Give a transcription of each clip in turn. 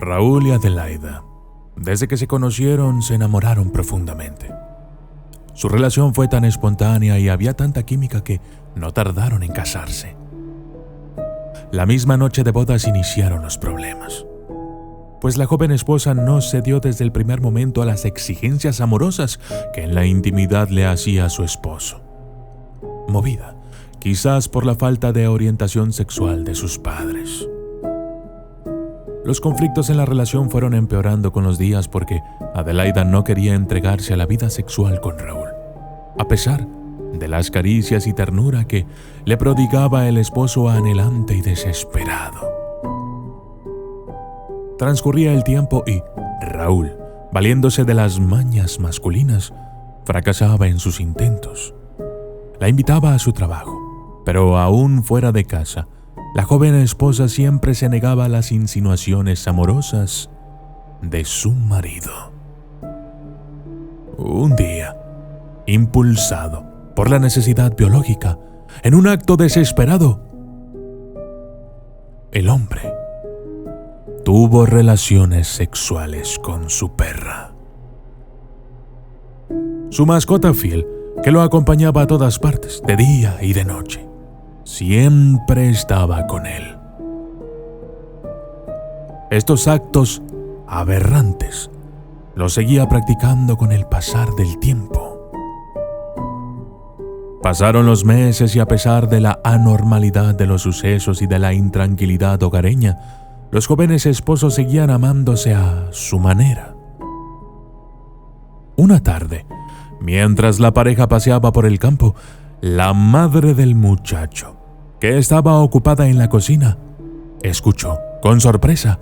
Raúl y Adelaida, desde que se conocieron, se enamoraron profundamente. Su relación fue tan espontánea y había tanta química que no tardaron en casarse. La misma noche de bodas iniciaron los problemas, pues la joven esposa no cedió desde el primer momento a las exigencias amorosas que en la intimidad le hacía a su esposo, movida quizás por la falta de orientación sexual de sus padres. Los conflictos en la relación fueron empeorando con los días porque Adelaida no quería entregarse a la vida sexual con Raúl, a pesar de las caricias y ternura que le prodigaba el esposo anhelante y desesperado. Transcurría el tiempo y Raúl, valiéndose de las mañas masculinas, fracasaba en sus intentos. La invitaba a su trabajo, pero aún fuera de casa, la joven esposa siempre se negaba a las insinuaciones amorosas de su marido. Un día, impulsado por la necesidad biológica, en un acto desesperado, el hombre tuvo relaciones sexuales con su perra. Su mascota fiel, que lo acompañaba a todas partes, de día y de noche, siempre estaba con él. Estos actos aberrantes los seguía practicando con el pasar del tiempo. Pasaron los meses y a pesar de la anormalidad de los sucesos y de la intranquilidad hogareña, los jóvenes esposos seguían amándose a su manera. Una tarde, mientras la pareja paseaba por el campo, la madre del muchacho, que estaba ocupada en la cocina, escuchó, con sorpresa,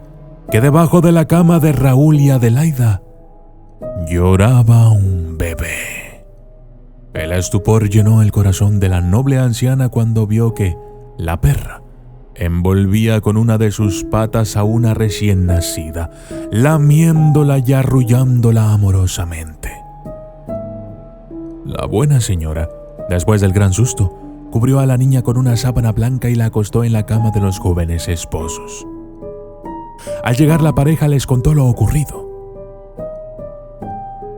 que debajo de la cama de Raúl y Adelaida lloraba un bebé. El estupor llenó el corazón de la noble anciana cuando vio que la perra envolvía con una de sus patas a una recién nacida, lamiéndola y arrullándola amorosamente. La buena señora, después del gran susto, cubrió a la niña con una sábana blanca y la acostó en la cama de los jóvenes esposos. Al llegar la pareja les contó lo ocurrido.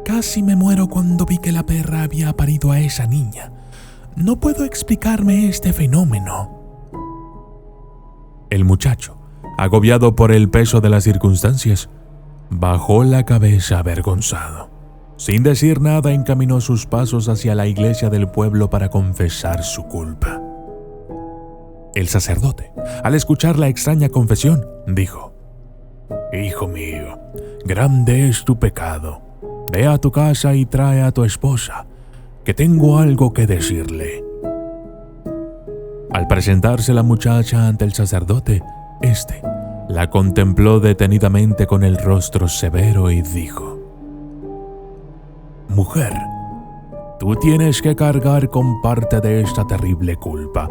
Casi me muero cuando vi que la perra había parido a esa niña. No puedo explicarme este fenómeno. El muchacho, agobiado por el peso de las circunstancias, bajó la cabeza avergonzado. Sin decir nada, encaminó sus pasos hacia la iglesia del pueblo para confesar su culpa. El sacerdote, al escuchar la extraña confesión, dijo: «Hijo mío, grande es tu pecado. Ve a tu casa y trae a tu esposa, que tengo algo que decirle». Al presentarse la muchacha ante el sacerdote, éste la contempló detenidamente con el rostro severo y dijo: «Mujer, tú tienes que cargar con parte de esta terrible culpa,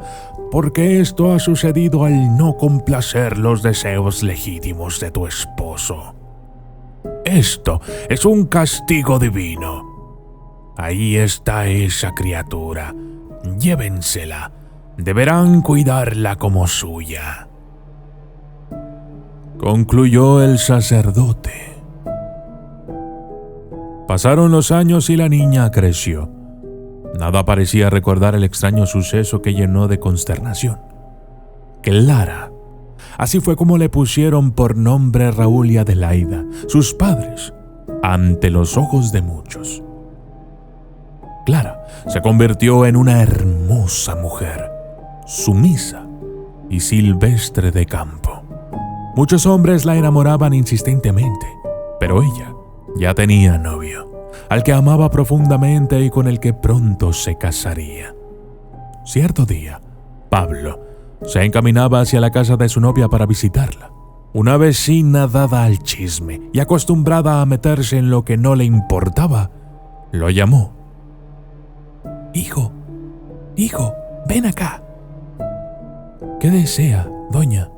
porque esto ha sucedido al no complacer los deseos legítimos de tu esposo. Esto es un castigo divino. Ahí está esa criatura. Llévensela. Deberán cuidarla como suya», concluyó el sacerdote. Pasaron los años y la niña creció. Nada parecía recordar el extraño suceso que llenó de consternación. Clara. Así fue como le pusieron por nombre Raúl y Adelaida, sus padres, ante los ojos de muchos. Clara se convirtió en una hermosa mujer, sumisa y silvestre de campo. Muchos hombres la enamoraban insistentemente, pero ella ya tenía novio, al que amaba profundamente y con el que pronto se casaría. Cierto día, Pablo se encaminaba hacia la casa de su novia para visitarla. Una vecina dada al chisme y acostumbrada a meterse en lo que no le importaba, lo llamó. Hijo, ven acá». «¿Qué desea, doña?»,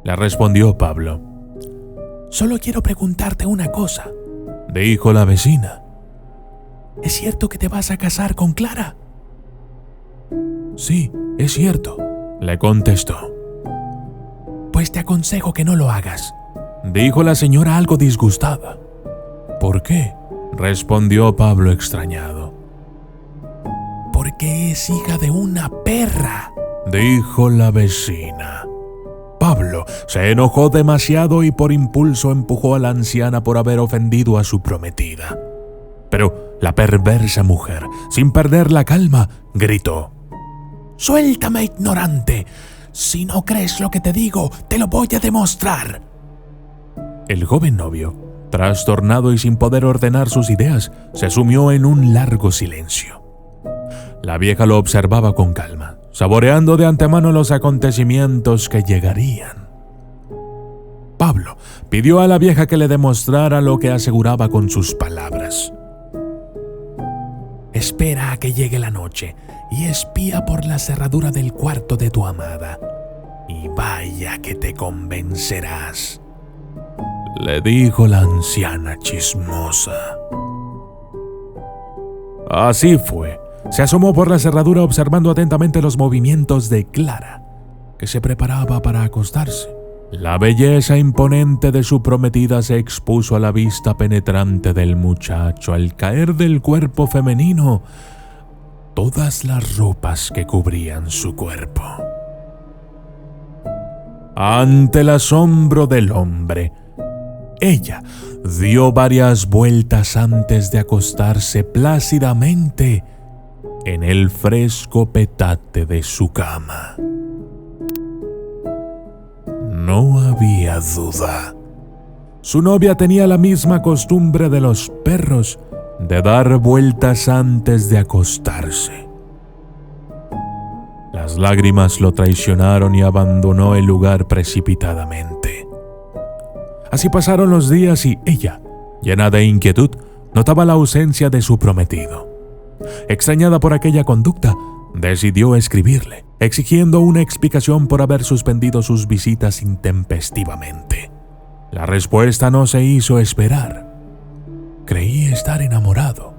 le respondió Pablo. «Solo quiero preguntarte una cosa», dijo la vecina. «¿Es cierto que te vas a casar con Clara?». «Sí, es cierto», le contestó. «Pues te aconsejo que no lo hagas», dijo la señora algo disgustada. ¿Por qué?, respondió Pablo extrañado. Porque es hija de una perra, dijo la vecina. Pablo se enojó demasiado y por impulso empujó a la anciana por haber ofendido a su prometida. Pero la perversa mujer, sin perder la calma, gritó: «¡Suéltame, ignorante! Si no crees lo que te digo, te lo voy a demostrar». El joven novio, trastornado y sin poder ordenar sus ideas, se sumió en un largo silencio. La vieja lo observaba con calma, saboreando de antemano los acontecimientos que llegarían. Pablo pidió a la vieja que le demostrara lo que aseguraba con sus palabras. «Espera a que llegue la noche y espía por la cerradura del cuarto de tu amada, y vaya que te convencerás», le dijo la anciana chismosa. Así fue. Se asomó por la cerradura observando atentamente los movimientos de Clara, que se preparaba para acostarse. La belleza imponente de su prometida se expuso a la vista penetrante del muchacho al caer del cuerpo femenino todas las ropas que cubrían su cuerpo. Ante el asombro del hombre, ella dio varias vueltas antes de acostarse plácidamente en el fresco petate de su cama. No había duda. Su novia tenía la misma costumbre de los perros de dar vueltas antes de acostarse. Las lágrimas lo traicionaron y abandonó el lugar precipitadamente. Así pasaron los días y ella, llena de inquietud, notaba la ausencia de su prometido. Extrañada por aquella conducta, decidió escribirle, exigiendo una explicación por haber suspendido sus visitas intempestivamente. La respuesta no se hizo esperar. «Creí estar enamorado,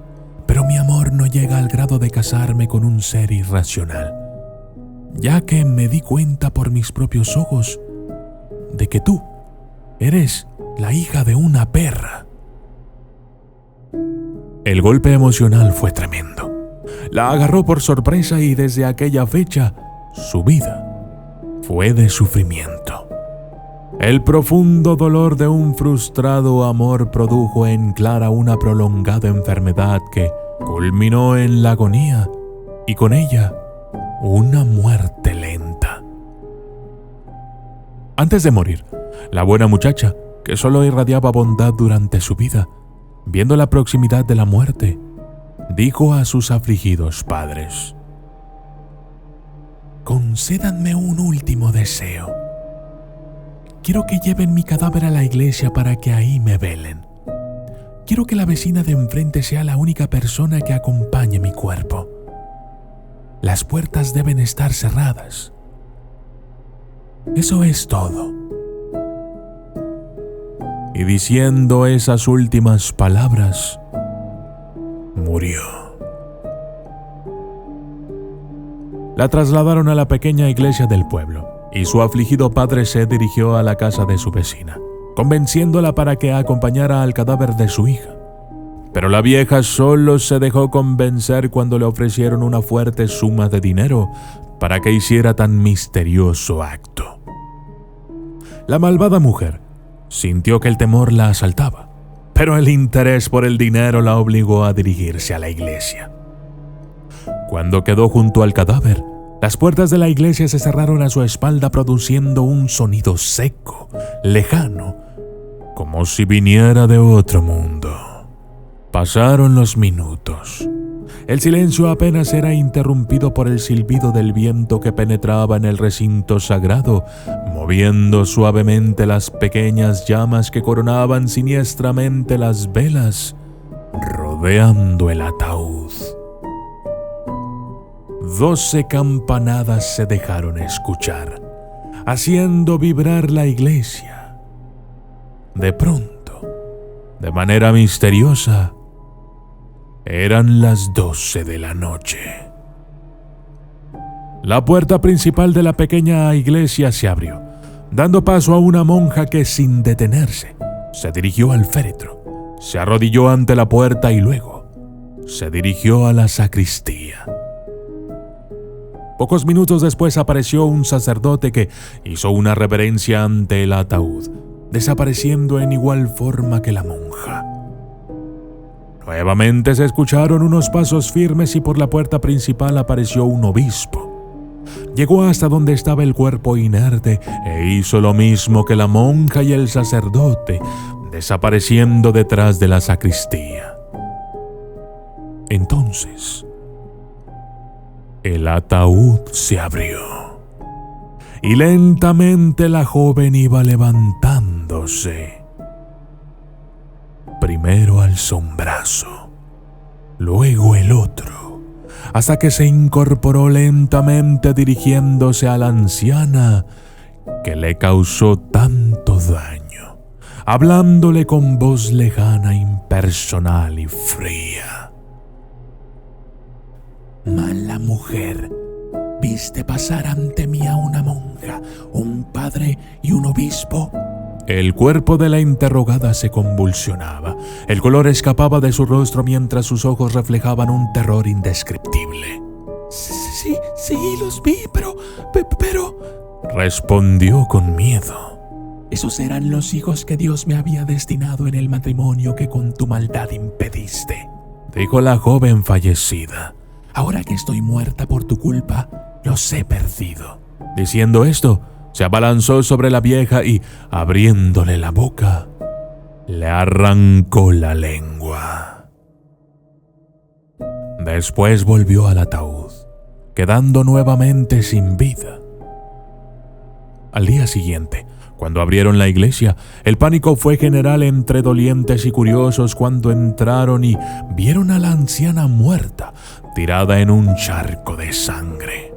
pero mi amor no llega al grado de casarme con un ser irracional, ya que me di cuenta por mis propios ojos de que tú eres la hija de una perra». El golpe emocional fue tremendo. La agarró por sorpresa y desde aquella fecha su vida fue de sufrimiento. El profundo dolor de un frustrado amor produjo en Clara una prolongada enfermedad que culminó en la agonía y con ella una muerte lenta. Antes de morir, la buena muchacha, que solo irradiaba bondad durante su vida, viendo la proximidad de la muerte, dijo a sus afligidos padres: «Concédanme un último deseo. Quiero que lleven mi cadáver a la iglesia para que ahí me velen. Quiero que la vecina de enfrente sea la única persona que acompañe mi cuerpo. Las puertas deben estar cerradas. Eso es todo». Y diciendo esas últimas palabras, murió. La trasladaron a la pequeña iglesia del pueblo y su afligido padre se dirigió a la casa de su vecina, convenciéndola para que acompañara al cadáver de su hija. Pero la vieja solo se dejó convencer cuando le ofrecieron una fuerte suma de dinero para que hiciera tan misterioso acto. La malvada mujer sintió que el temor la asaltaba, pero el interés por el dinero la obligó a dirigirse a la iglesia. Cuando quedó junto al cadáver, las puertas de la iglesia se cerraron a su espalda produciendo un sonido seco, lejano, como si viniera de otro mundo. Pasaron los minutos. El silencio apenas era interrumpido por el silbido del viento que penetraba en el recinto sagrado, moviendo suavemente las pequeñas llamas que coronaban siniestramente las velas, rodeando el ataúd. 12 campanadas se dejaron escuchar, haciendo vibrar la iglesia. De pronto, de manera misteriosa, eran las 12 de la noche. La puerta principal de la pequeña iglesia se abrió. dando paso a una monja que, sin detenerse, se dirigió al féretro, se arrodilló ante la puerta y luego se dirigió a la sacristía. Pocos minutos después apareció un sacerdote que hizo una reverencia ante el ataúd, desapareciendo en igual forma que la monja. Nuevamente se escucharon unos pasos firmes y por la puerta principal apareció un obispo. Llegó hasta donde estaba el cuerpo inerte e hizo lo mismo que la monja y el sacerdote, desapareciendo detrás de la sacristía. Entonces, el ataúd se abrió y lentamente la joven iba levantándose. Primero alzó un brazo, luego el otro, hasta que se incorporó lentamente dirigiéndose a la anciana que le causó tanto daño, hablándole con voz lejana, impersonal y fría. Mala mujer, ¿viste pasar ante mí a una monja, un padre y un obispo? El cuerpo de la interrogada se convulsionaba. El color escapaba de su rostro mientras sus ojos reflejaban un terror indescriptible. Sí, los vi, pero... respondió con miedo. Esos eran los hijos que Dios me había destinado en el matrimonio que con tu maldad impediste, dijo la joven fallecida. Ahora que estoy muerta por tu culpa, los he perdido. Diciendo esto, se abalanzó sobre la vieja y, abriéndole la boca, le arrancó la lengua. Después volvió al ataúd, quedando nuevamente sin vida. Al día siguiente, cuando abrieron la iglesia, el pánico fue general entre dolientes y curiosos cuando entraron y vieron a la anciana muerta, tirada en un charco de sangre.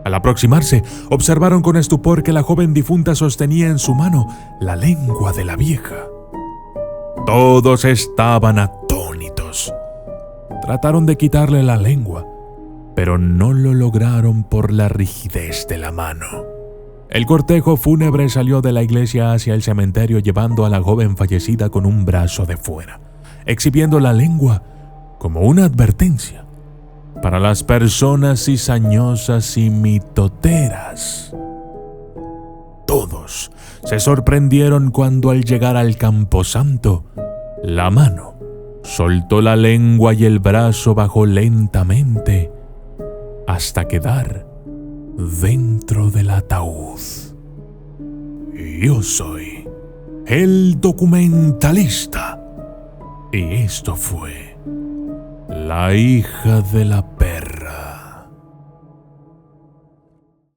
Al aproximarse, observaron con estupor que la joven difunta sostenía en su mano la lengua de la vieja. Todos estaban atónitos. Trataron de quitarle la lengua, pero no lo lograron por la rigidez de la mano. El cortejo fúnebre salió de la iglesia hacia el cementerio llevando a la joven fallecida con un brazo de fuera, exhibiendo la lengua como una advertencia para las personas cizañosas y mitoteras. Todos se sorprendieron cuando al llegar al camposanto, la mano soltó la lengua y el brazo bajó lentamente hasta quedar dentro del ataúd. Yo soy el documentalista y esto fue La hija de la